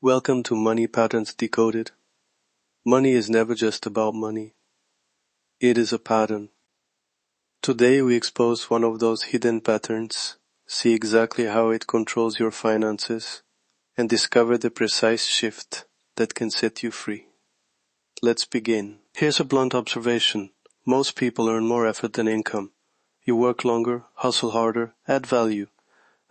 Welcome to Money Patterns Decoded. Money is never just about money. It is a pattern. Today we expose one of those hidden patterns, see exactly how it controls your finances, and discover the precise shift that can set you free. Let's begin. Here's a blunt observation. Most people earn more effort than income. You work longer, hustle harder, add value.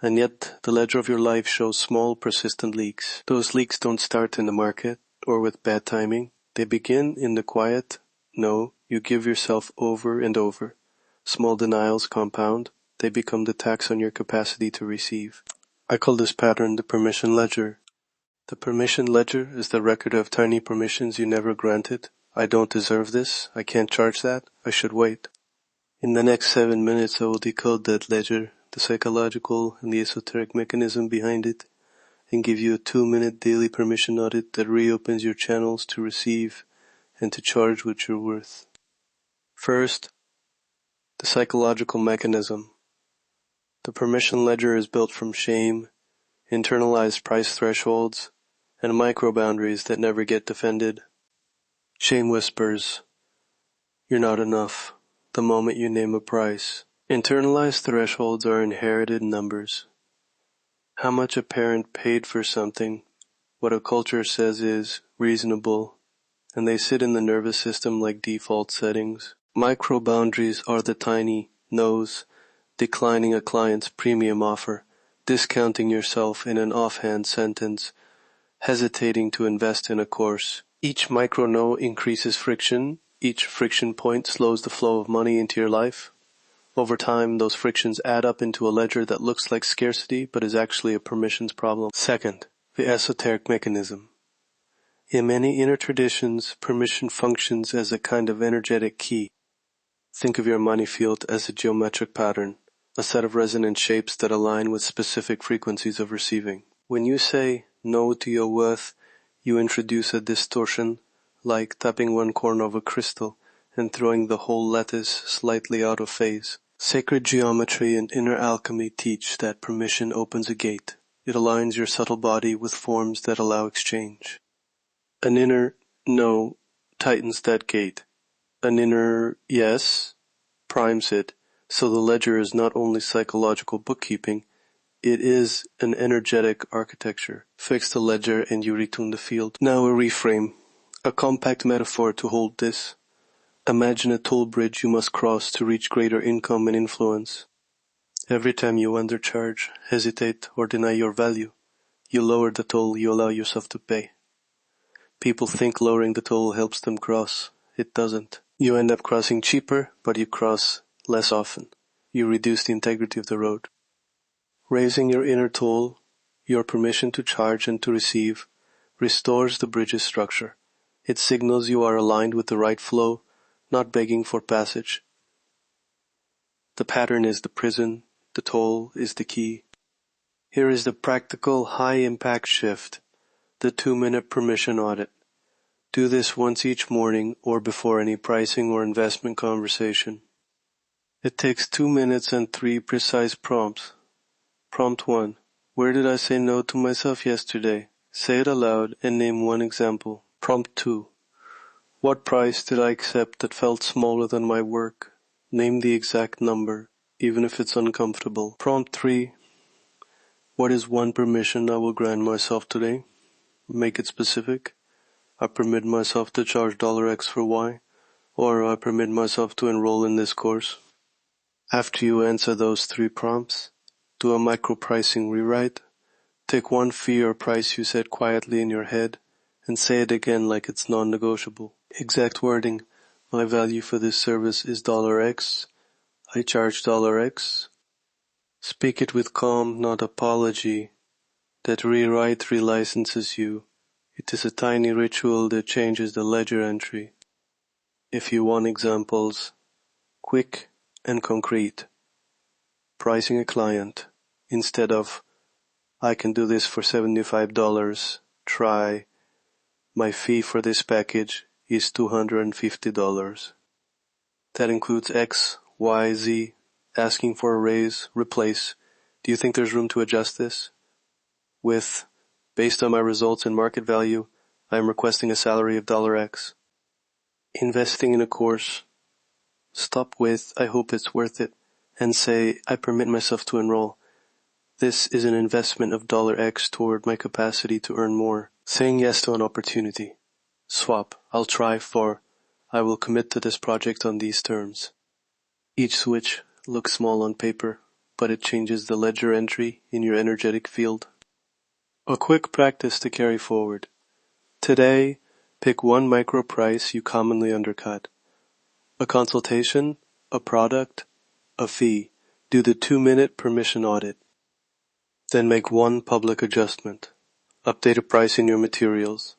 And yet, the ledger of your life shows small, persistent leaks. Those leaks don't start in the market or with bad timing. They begin in the quiet. No, you give yourself over and over. Small denials compound. They become the tax on your capacity to receive. I call this pattern the permission ledger. The permission ledger is the record of tiny permissions you never granted. I don't deserve this. I can't charge that. I should wait. In the next 7 minutes, I will decode that ledger, the psychological and the esoteric mechanism behind it, and give you a 2-minute daily permission audit that reopens your channels to receive and to charge what you're worth. First, the psychological mechanism. The permission ledger is built from shame, internalized price thresholds, and micro-boundaries that never get defended. Shame whispers, "You're not enough," the moment you name a price. Internalized thresholds are inherited numbers. How much a parent paid for something, what a culture says is reasonable, and they sit in the nervous system like default settings. Micro-boundaries are the tiny no's, declining a client's premium offer, discounting yourself in an offhand sentence, hesitating to invest in a course. Each micro-no increases friction. Each friction point slows the flow of money into your life. Over time, those frictions add up into a ledger that looks like scarcity but is actually a permissions problem. Second, the esoteric mechanism. In many inner traditions, permission functions as a kind of energetic key. Think of your money field as a geometric pattern, a set of resonant shapes that align with specific frequencies of receiving. When you say no to your worth, you introduce a distortion, like tapping one corner of a crystal and throwing the whole lattice slightly out of phase. Sacred geometry and inner alchemy teach that permission opens a gate. It aligns your subtle body with forms that allow exchange. An inner no tightens that gate. An inner yes primes it, so the ledger is not only psychological bookkeeping, it is an energetic architecture. Fix the ledger and you retune the field. Now a reframe, a compact metaphor to hold this. Imagine a toll bridge you must cross to reach greater income and influence. Every time you undercharge, hesitate, or deny your value, you lower the toll you allow yourself to pay. People think lowering the toll helps them cross. It doesn't. You end up crossing cheaper, but you cross less often. You reduce the integrity of the road. Raising your inner toll, your permission to charge and to receive, restores the bridge's structure. It signals you are aligned with the right flow, not begging for passage. The pattern is the prison, the toll is the key. Here is the practical, high-impact shift, the 2-minute permission audit. Do this once each morning or before any pricing or investment conversation. It takes 2 minutes and 3 precise prompts. Prompt 1. Where did I say no to myself yesterday? Say it aloud and name one example. Prompt 2. What price did I accept that felt smaller than my work? Name the exact number, even if it's uncomfortable. Prompt 3. What is one permission I will grant myself today? Make it specific. I permit myself to charge $X for Y, or I permit myself to enroll in this course. After you answer those 3 prompts, do a micro-pricing rewrite. Take one fee or price you said quietly in your head and say it again like it's non-negotiable. Exact wording: my value for this service is $X. I charge $X. Speak it with calm, not apology. That rewrite relicenses you. It is a tiny ritual that changes the ledger entry. If you want examples, quick and concrete. Pricing a client. Instead of, I can do this for $75, try, my fee for this package is $250. That includes X, Y, Z, asking for a raise, replace. Do you think there's room to adjust this? With, based on my results and market value, I am requesting a salary of $X. Investing in a course. Stop with, I hope it's worth it, and say, I permit myself to enroll. This is an investment of $X toward my capacity to earn more. Saying yes to an opportunity. Swap, I'll try for, I will commit to this project on these terms. Each switch looks small on paper, but it changes the ledger entry in your energetic field. A quick practice to carry forward. Today, pick one micro price you commonly undercut. A consultation, a product, a fee. Do the 2-minute permission audit. Then make one public adjustment. Update a price in your materials.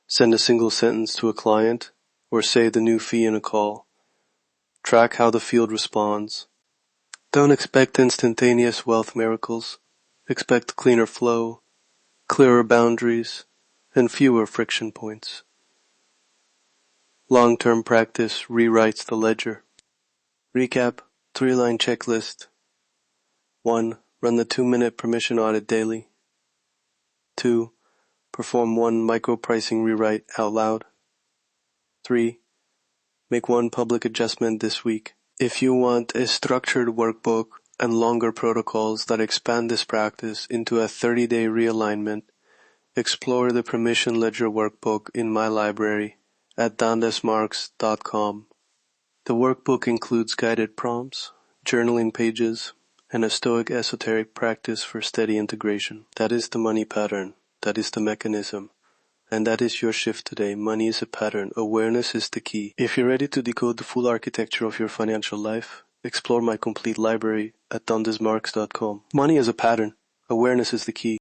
Send a single sentence to a client, or say the new fee in a call. Track how the field responds. Don't expect instantaneous wealth miracles. Expect cleaner flow, clearer boundaries, and fewer friction points. Long-term practice rewrites the ledger. Recap, 3-line checklist. 1. Run the 2-minute permission audit daily. 2. Perform one micro-pricing rewrite out loud. 3. Make one public adjustment this week. If you want a structured workbook and longer protocols that expand this practice into a 30-day realignment, explore the Permission Ledger Workbook in my library at Desmarques.com. The workbook includes guided prompts, journaling pages, and a Stoic esoteric practice for steady integration. That is the money pattern. That is the mechanism. And that is your shift today. Money is a pattern. Awareness is the key. If you're ready to decode the full architecture of your financial life, explore my complete library at Desmarques.com. Money is a pattern. Awareness is the key.